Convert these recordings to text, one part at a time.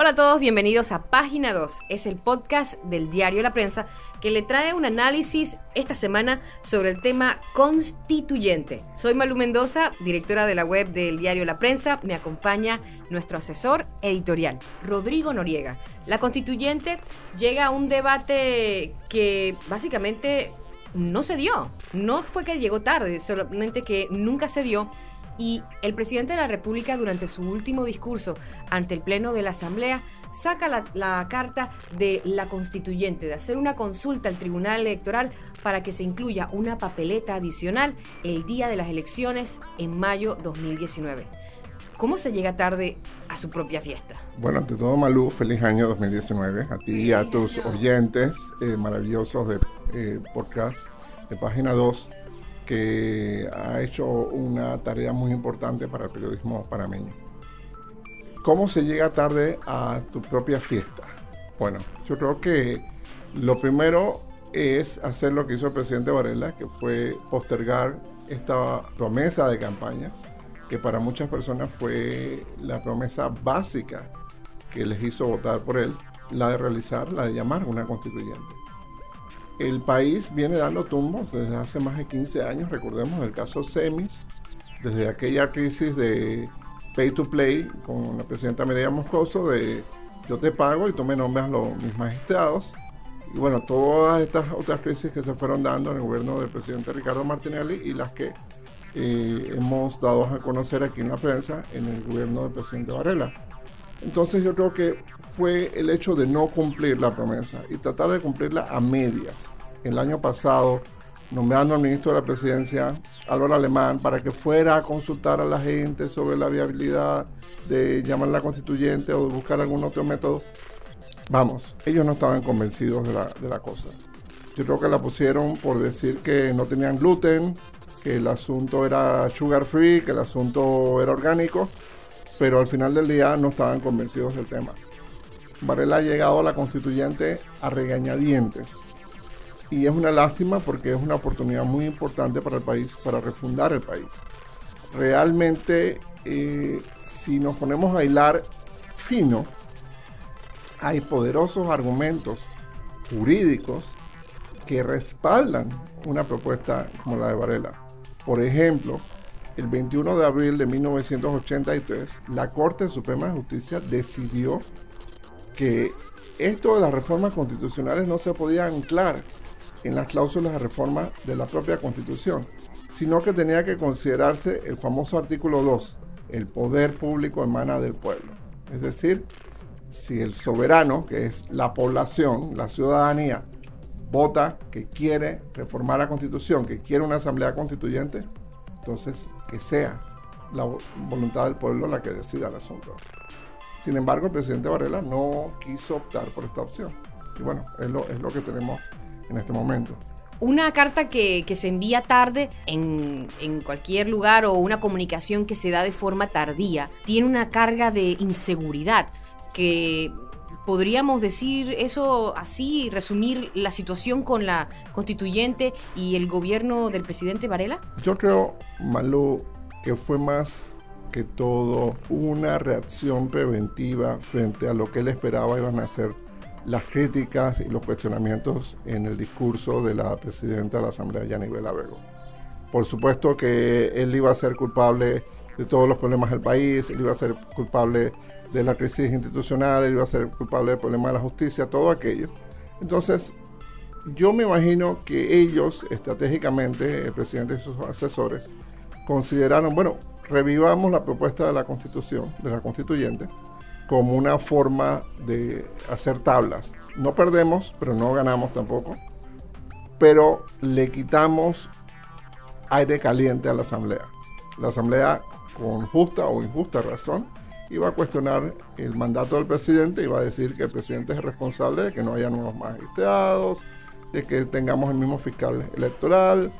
Hola a todos, bienvenidos a Página 2. Es el podcast del diario La Prensa que le trae un análisis esta semana sobre el tema constituyente. Soy Malú Mendoza, directora de la web del diario La Prensa. Me acompaña nuestro asesor editorial, Rodrigo Noriega. La constituyente llega a un debate que básicamente no se dio. No fue que llegó tarde, solamente que nunca se dio. Y el presidente de la República, durante su último discurso ante el Pleno de la Asamblea, saca la carta de la constituyente, de hacer una consulta al Tribunal Electoral para que se incluya una papeleta adicional el día de las elecciones en mayo 2019. ¿Cómo se llega tarde a su propia fiesta? Bueno, ante todo, Malú, feliz año 2019 a ti y a tus oyentes maravillosos de podcast de Página 2, que ha hecho una tarea muy importante para el periodismo panameño. ¿Cómo se llega tarde a tu propia fiesta? Bueno, yo creo que lo primero es hacer lo que hizo el presidente Varela, que fue postergar esta promesa de campaña, que para muchas personas fue la promesa básica que les hizo votar por él, la de llamar una constituyente. El país viene dando tumbos desde hace más de 15 años, recordemos el caso Semis, desde aquella crisis de pay to play con la presidenta Mireya Moscoso de yo te pago y tú me nombras mis magistrados, y bueno, todas estas otras crisis que se fueron dando en el gobierno del presidente Ricardo Martinelli y las que hemos dado a conocer aquí en la prensa en el gobierno del presidente Varela. Entonces yo creo que fue el hecho de no cumplir la promesa y tratar de cumplirla a medias. El año pasado, nombrando al ministro de la Presidencia, Álvaro Alemán, para que fuera a consultar a la gente sobre la viabilidad de llamar a la constituyente o de buscar algún otro método. Vamos, ellos no estaban convencidos de la cosa. Yo creo que la pusieron por decir que no tenían gluten, que el asunto era sugar free, que el asunto era orgánico, pero al final del día no estaban convencidos del tema. Varela ha llegado a la constituyente a regañadientes y es una lástima porque es una oportunidad muy importante para el país, para refundar el país. Realmente, si nos ponemos a hilar fino, hay poderosos argumentos jurídicos que respaldan una propuesta como la de Varela. Por ejemplo, el 21 de abril de 1983, la Corte Suprema de Justicia decidió que esto de las reformas constitucionales no se podía anclar en las cláusulas de reforma de la propia Constitución, sino que tenía que considerarse el famoso artículo 2, el poder público emana del pueblo. Es decir, si el soberano, que es la población, la ciudadanía, vota que quiere reformar la Constitución, que quiere una asamblea constituyente, entonces que sea la voluntad del pueblo la que decida el asunto. Sin embargo, el presidente Varela no quiso optar por esta opción. Y bueno, es lo que tenemos en este momento. Una carta que se envía tarde en cualquier lugar o una comunicación que se da de forma tardía tiene una carga de inseguridad que podríamos decir eso así, resumir la situación con la constituyente y el gobierno del presidente Varela. Yo creo, Malú, que fue más que todo una reacción preventiva frente a lo que él esperaba iban a ser las críticas y los cuestionamientos en el discurso de la presidenta de la Asamblea, Yanibel Abrego. Por supuesto que él iba a ser culpable de todos los problemas del país, él iba a ser culpable de la crisis institucional, él iba a ser culpable del problema de la justicia, todo aquello. Entonces, yo me imagino que ellos, estratégicamente, el presidente y sus asesores, consideraron, bueno, revivamos la propuesta de la Constitución, de la constituyente, como una forma de hacer tablas. No perdemos, pero no ganamos tampoco, pero le quitamos aire caliente a la Asamblea. La Asamblea, con justa o injusta razón, iba a cuestionar el mandato del presidente, iba a decir que el presidente es responsable de que no haya nuevos magistrados, de que tengamos el mismo fiscal electoral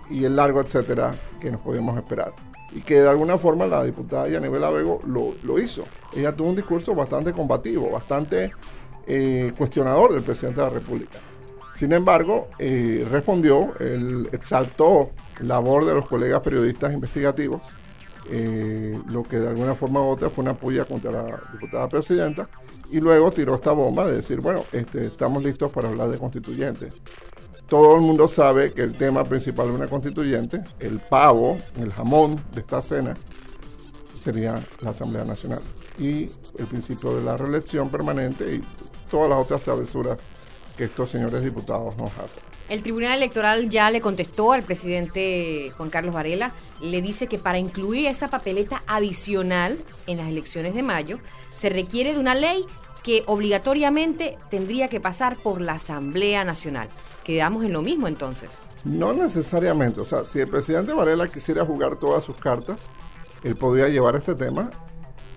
y el largo etcétera que nos podíamos esperar. Y que de alguna forma la diputada Yanibel Abrego lo hizo. Ella tuvo un discurso bastante combativo, bastante cuestionador del presidente de la República. Sin embargo, respondió, él exaltó la labor de los colegas periodistas investigativos lo que de alguna forma u otra fue una puya contra la diputada presidenta, y luego tiró esta bomba de decir, bueno, estamos listos para hablar de constituyentes. Todo el mundo sabe que el tema principal de una constituyente, el pavo, el jamón de esta cena, sería la Asamblea Nacional y el principio de la reelección permanente y todas las otras travesuras que estos señores diputados nos hacen. El Tribunal Electoral ya le contestó al presidente Juan Carlos Varela, le dice que para incluir esa papeleta adicional en las elecciones de mayo, se requiere de una ley que obligatoriamente tendría que pasar por la Asamblea Nacional. Quedamos en lo mismo entonces. No necesariamente, o sea, si el presidente Varela quisiera jugar todas sus cartas, él podría llevar este tema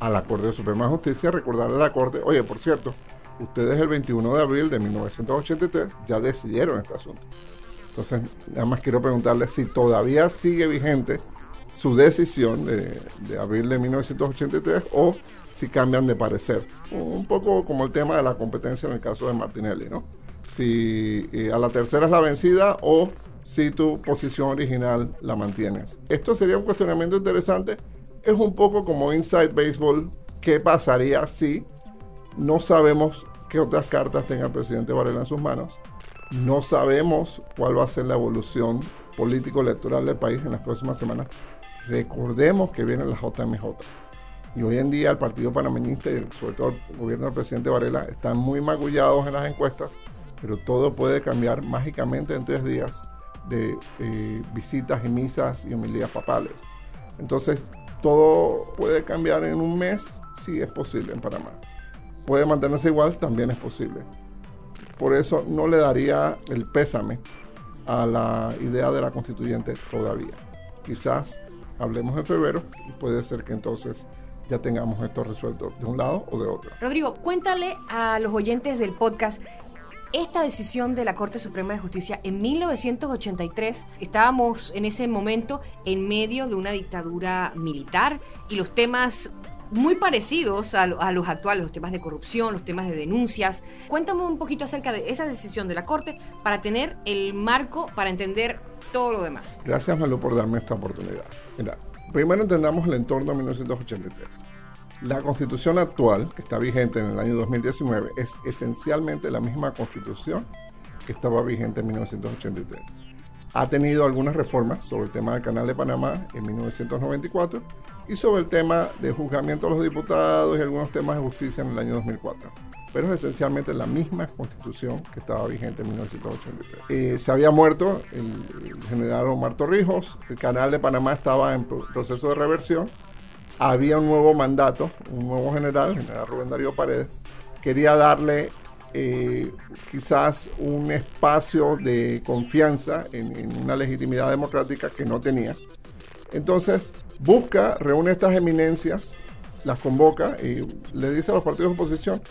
a la Corte Suprema de Justicia, recordarle a la Corte, oye, por cierto, ustedes el 21 de abril de 1983 ya decidieron este asunto. Entonces, nada más quiero preguntarle si todavía sigue vigente su decisión de abril de 1983 o si cambian de parecer. Un poco como el tema de la competencia en el caso de Martinelli, ¿no? Si a la tercera es la vencida o si tu posición original la mantienes. Esto sería un cuestionamiento interesante. Es un poco como Inside Baseball. ¿Qué pasaría si no sabemos qué otras cartas tenga el presidente Varela en sus manos? No sabemos cuál va a ser la evolución político-electoral del país en las próximas semanas. Recordemos que vienen las JMJ. Y hoy en día el Partido Panameñista y sobre todo el gobierno del presidente Varela están muy magullados en las encuestas, pero todo puede cambiar mágicamente en 3 días de visitas y misas y homilías papales. Entonces, todo puede cambiar en un mes, sí es posible en Panamá. Puede mantenerse igual, también es posible. Por eso no le daría el pésame a la idea de la constituyente todavía. Quizás hablemos en febrero y puede ser que entonces ya tengamos esto resuelto de un lado o de otro. Rodrigo, cuéntale a los oyentes del podcast esta decisión de la Corte Suprema de Justicia. En 1983 estábamos en ese momento en medio de una dictadura militar y los temas muy parecidos a los actuales, los temas de corrupción, los temas de denuncias. Cuéntame un poquito acerca de esa decisión de la Corte para tener el marco para entender todo lo demás. Gracias, Malu, por darme esta oportunidad. Mira, primero entendamos el entorno de 1983. La Constitución actual, que está vigente en el año 2019, es esencialmente la misma Constitución que estaba vigente en 1983. Ha tenido algunas reformas sobre el tema del Canal de Panamá en 1994 y sobre el tema de juzgamiento de los diputados y algunos temas de justicia en el año 2004. Pero es esencialmente la misma Constitución que estaba vigente en 1983. Se había muerto el general Omar Torrijos, el Canal de Panamá estaba en proceso de reversión. Había un nuevo mandato, un nuevo general, el general Rubén Darío Paredes, quería darle quizás un espacio de confianza en una legitimidad democrática que no tenía. Entonces reúne estas eminencias, las convoca y le dice a los partidos de oposición,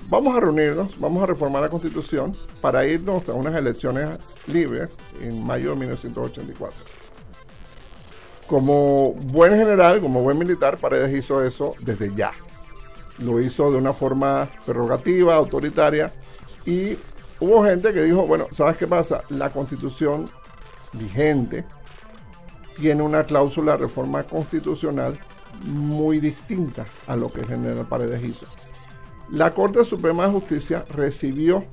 vamos a reunirnos, vamos a reformar la Constitución para irnos a unas elecciones libres en mayo de 1984. Como buen general, como buen militar, Paredes hizo eso desde ya. Lo hizo de una forma prerrogativa, autoritaria, y hubo gente que dijo, bueno, ¿sabes qué pasa? La Constitución vigente tiene una cláusula de reforma constitucional muy distinta a lo que el general Paredes hizo. La Corte Suprema de Justicia recibió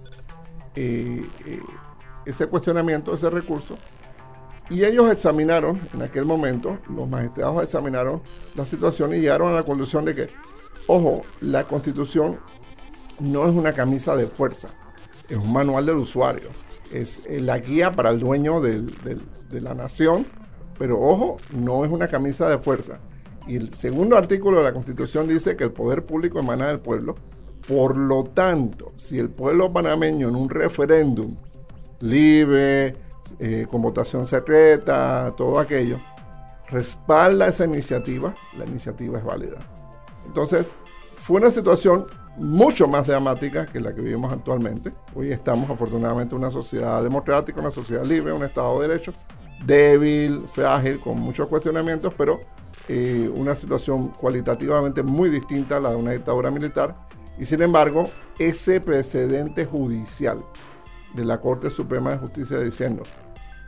ese cuestionamiento, ese recurso, y ellos examinaron, en aquel momento, los magistrados examinaron la situación y llegaron a la conclusión de que, ojo, la Constitución no es una camisa de fuerza, es un manual del usuario, es la guía para el dueño de la nación, pero ojo, no es una camisa de fuerza. Y el segundo artículo de la Constitución dice que el poder público emana del pueblo. Por lo tanto, si el pueblo panameño en un referéndum libre, con votación secreta, todo aquello, respalda esa iniciativa, la iniciativa es válida. Entonces, fue una situación mucho más dramática que la que vivimos actualmente. Hoy estamos afortunadamente en una sociedad democrática, una sociedad libre, un Estado de Derecho, débil, frágil, con muchos cuestionamientos, pero una situación cualitativamente muy distinta a la de una dictadura militar. Y sin embargo, ese precedente judicial de la Corte Suprema de Justicia diciendo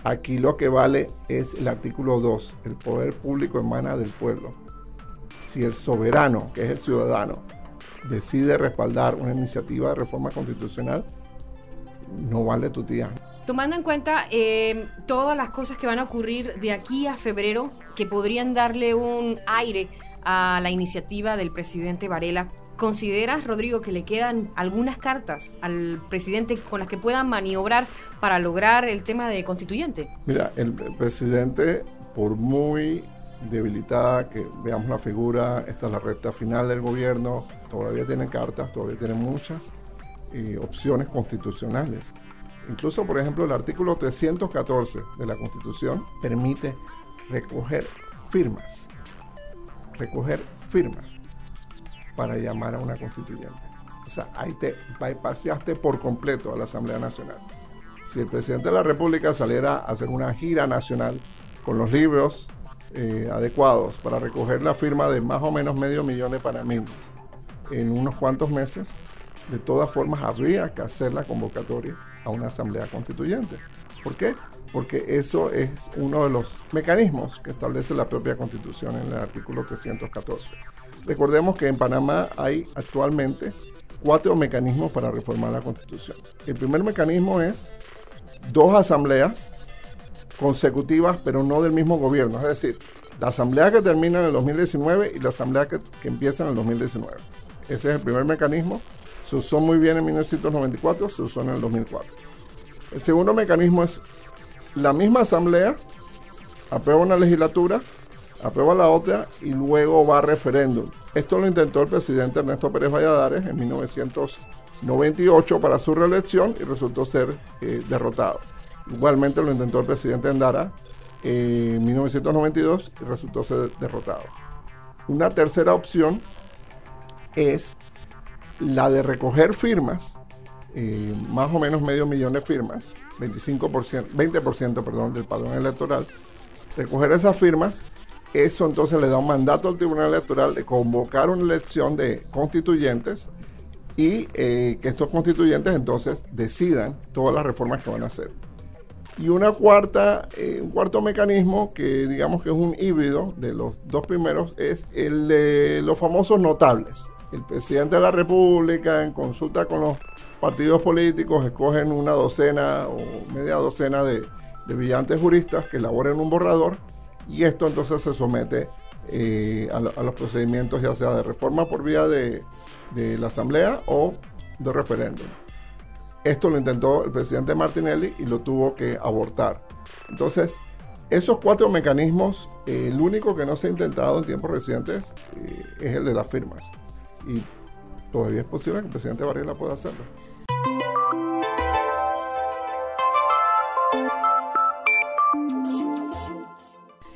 Aquí lo que vale es el artículo 2, el poder público emana del pueblo. Si el soberano, que es el ciudadano, decide respaldar una iniciativa de reforma constitucional, no vale tu tía. Tomando en cuenta todas las cosas que van a ocurrir de aquí a febrero, que podrían darle un aire a la iniciativa del presidente Varela, ¿consideras, Rodrigo, que le quedan algunas cartas al presidente con las que puedan maniobrar para lograr el tema de constituyente? Mira, el presidente, por muy debilitada que veamos la figura, esta es la recta final del gobierno, todavía tiene cartas, todavía tiene muchas opciones constitucionales. Incluso, por ejemplo, el artículo 314 de la Constitución permite recoger firmas para llamar a una constituyente. O sea, ahí te bypaseaste por completo a la Asamblea Nacional. Si el presidente de la República saliera a hacer una gira nacional con los libros adecuados para recoger la firma de más o menos 500,000 de panameños en unos cuantos meses, de todas formas habría que hacer la convocatoria a una asamblea constituyente. ¿Por qué? Porque eso es uno de los mecanismos que establece la propia Constitución en el artículo 314. Recordemos que en Panamá hay actualmente 4 mecanismos para reformar la Constitución. El primer mecanismo es 2 asambleas consecutivas, pero no del mismo gobierno. Es decir, la asamblea que termina en el 2019 y la asamblea que empieza en el 2019. Ese es el primer mecanismo. Se usó muy bien en 1994, se usó en el 2004. El segundo mecanismo es la misma asamblea, aprueba una legislatura, aprueba la otra y luego va a referéndum. Esto lo intentó el presidente Ernesto Pérez Valladares en 1998 para su reelección y resultó ser derrotado. Igualmente lo intentó el presidente Endara en 1992 y resultó ser derrotado. Una tercera opción es la de recoger firmas, más o menos 500,000 de firmas, 20% del padrón electoral, recoger esas firmas. Eso entonces le da un mandato al Tribunal Electoral de convocar una elección de constituyentes y que estos constituyentes entonces decidan todas las reformas que van a hacer. Y un cuarto mecanismo que digamos que es un híbrido de los 2 primeros es el de los famosos notables. El presidente de la República, en consulta con los partidos políticos, escogen una docena o media docena de brillantes juristas que elaboren un borrador y esto entonces se somete a los procedimientos ya sea de reforma por vía de la Asamblea o de referéndum. Esto lo intentó el presidente Martinelli y lo tuvo que abortar. Entonces, esos 4 mecanismos, el único que no se ha intentado en tiempos recientes es el de las firmas. Y todavía es posible que el presidente Varela pueda hacerlo.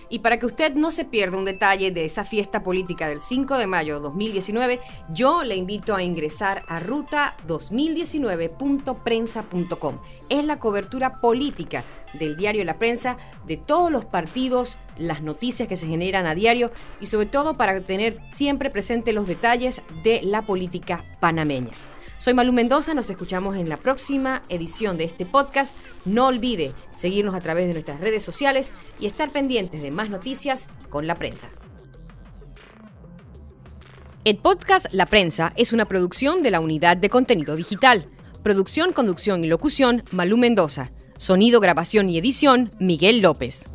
Y para que usted no se pierda un detalle de esa fiesta política del 5 de mayo de 2019, yo le invito a ingresar a ruta2019.prensa.com. Es la cobertura política del diario La Prensa, de todos los partidos, las noticias que se generan a diario y sobre todo para tener siempre presente los detalles de la política panameña. Soy Malú Mendoza, nos escuchamos en la próxima edición de este podcast. No olvide seguirnos a través de nuestras redes sociales y estar pendientes de más noticias con La Prensa. El podcast La Prensa es una producción de la Unidad de Contenido Digital. Producción, conducción y locución, Malú Mendoza. Sonido, grabación y edición, Miguel López.